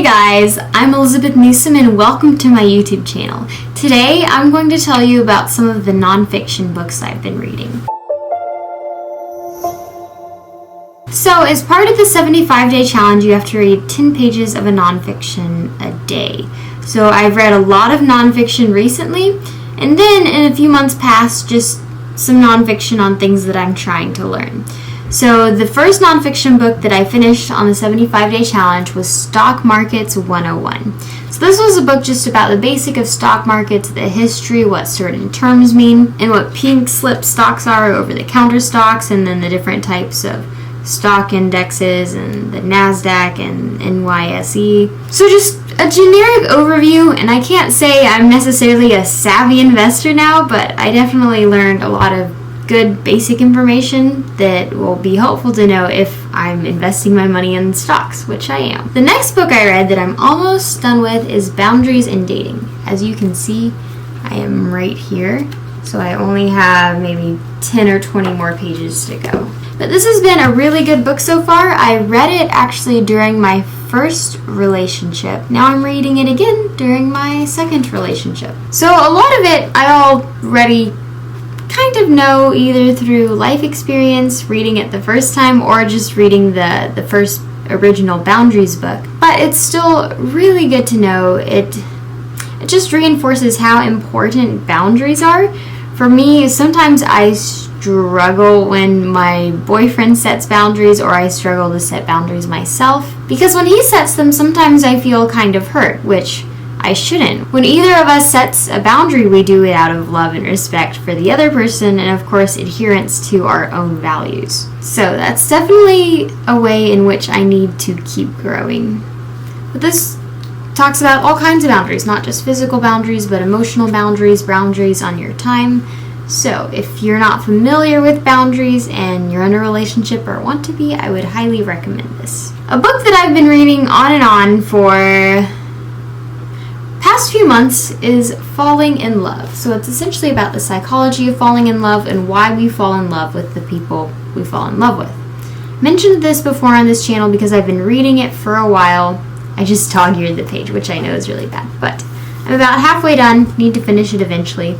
guys, I'm Elizabeth Newsom and welcome to my YouTube channel. Today I'm going to tell you about some of the nonfiction books I've been reading. So as part of the 75-day challenge, you have to read 10 pages of a nonfiction a day. So I've read a lot of nonfiction recently, and then in a few months past, just some nonfiction on things that I'm trying to learn. So the first nonfiction book that I finished on the 75-day challenge was Stock Markets 101. So this was a book just about the basic of stock markets, the history, what certain terms mean, and what pink slip stocks are, over-the-counter stocks, and then the different types of stock indexes and the NASDAQ and NYSE. So just a generic overview, and I can't say I'm necessarily a savvy investor now, but I definitely learned a lot of good basic information that will be helpful to know if I'm investing my money in stocks, which I am. The next book I read that I'm almost done with is Boundaries in Dating. As you can see, I am right here, so I only have maybe 10 or 20 more pages to go. But this has been a really good book so far. I read it actually during my first relationship. Now I'm reading it again during my second relationship. So a lot of it I already kind of know either through life experience, reading it the first time, or just reading the first original Boundaries book. But it's still really good to know. It just reinforces how important boundaries are. For me, sometimes I struggle when my boyfriend sets boundaries, or I struggle to set boundaries myself, because when he sets them, sometimes I feel kind of hurt, which I shouldn't. When either of us sets a boundary, we do it out of love and respect for the other person, and of course adherence to our own values. So that's definitely a way in which I need to keep growing. But this talks about all kinds of boundaries, not just physical boundaries, but emotional boundaries, boundaries on your time. So if you're not familiar with boundaries and you're in a relationship or want to be, I would highly recommend this. A book that I've been reading on and on for past few months is Falling in Love. So it's essentially about the psychology of falling in love and why we fall in love with the people we fall in love with. I mentioned this before on this channel because I've been reading it for a while. I just dog-eared the page, which I know is really bad, but I'm about halfway done, need to finish it eventually.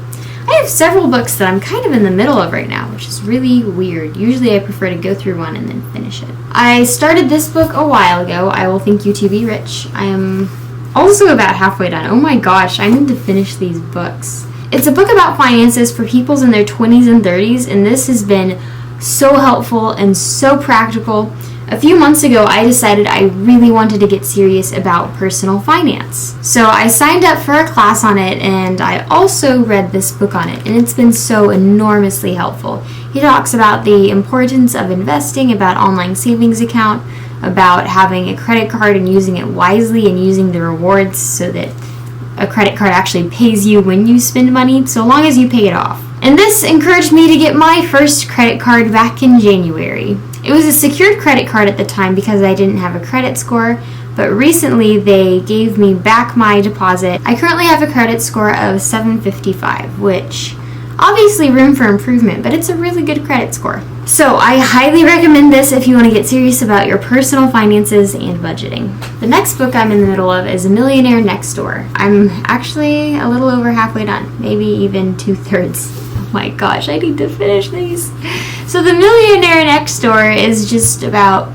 I have several books that I'm kind of in the middle of right now, which is really weird. Usually I prefer to go through one and then finish it. I started this book a while ago, I Will Think You to Be Rich. I am also about halfway done. Oh my gosh, I need to finish these books. It's a book about finances for people in their 20s and 30s, and this has been so helpful and so practical. A few months ago, I decided I really wanted to get serious about personal finance. So I signed up for a class on it, and I also read this book on it, and it's been so enormously helpful. He talks about the importance of investing, about online savings account, about having a credit card and using it wisely and using the rewards so that a credit card actually pays you when you spend money, so long as you pay it off. And this encouraged me to get my first credit card back in January. It was a secured credit card at the time because I didn't have a credit score, but recently they gave me back my deposit. I currently have a credit score of 755, which obviously room for improvement, but it's a really good credit score. So I highly recommend this if you want to get serious about your personal finances and budgeting. The next book I'm in the middle of is A Millionaire Next Door. I'm actually a little over halfway done, maybe even 2/3. Oh my gosh, I need to finish these. So The Millionaire Next Door is just about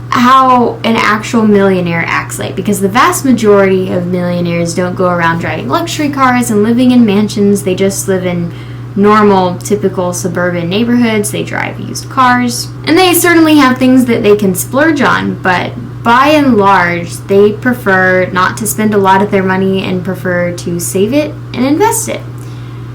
how an actual millionaire acts like, because the vast majority of millionaires don't go around driving luxury cars and living in mansions. They just live in normal, typical suburban neighborhoods. They drive used cars, and they certainly have things that they can splurge on, but by and large, they prefer not to spend a lot of their money and prefer to save it and invest it.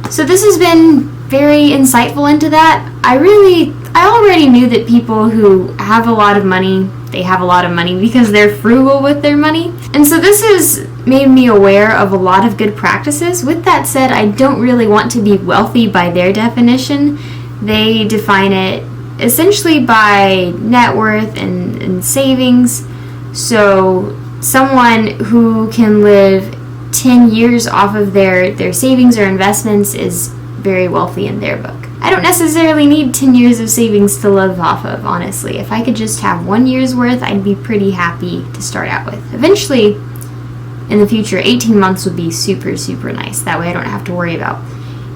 So this has been very insightful into that. I already knew that people who have a lot of money, they have a lot of money because they're frugal with their money. And so this has made me aware of a lot of good practices. With that said, I don't really want to be wealthy by their definition. They define it essentially by net worth and savings. So someone who can live 10 years off of their savings or investments is very wealthy in their book. I don't necessarily need 10 years of savings to live off of, honestly. If I could just have 1 year's worth, I'd be pretty happy to start out with. Eventually, in the future, 18 months would be super, super nice. That way I don't have to worry about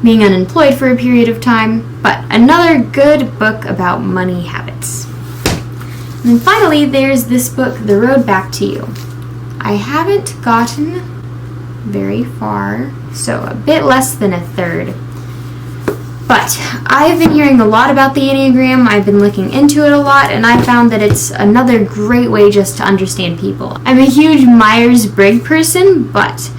being unemployed for a period of time. But another good book about money habits. And then finally, there's this book, The Road Back to You. I haven't gotten very far, so a bit less than a third. But I've been hearing a lot about the enneagram. I've been looking into it a lot, and I found that it's another great way just to understand people. I'm a huge Myers-Briggs person, but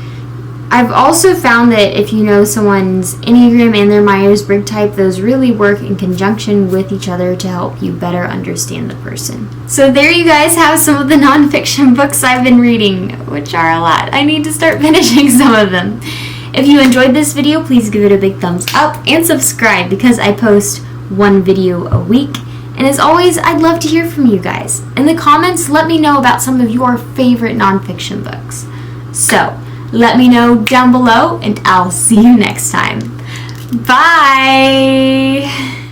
I've also found that if you know someone's enneagram and their Myers-Briggs type, those really work in conjunction with each other to help you better understand the person. So there you guys have some of the nonfiction books I've been reading, which are a lot. I need to start finishing some of them. If you enjoyed this video, please give it a big thumbs up and subscribe because I post 1 video a week. And as always, I'd love to hear from you guys. In the comments, let me know about some of your favorite nonfiction books. So, let me know down below, and I'll see you next time. Bye!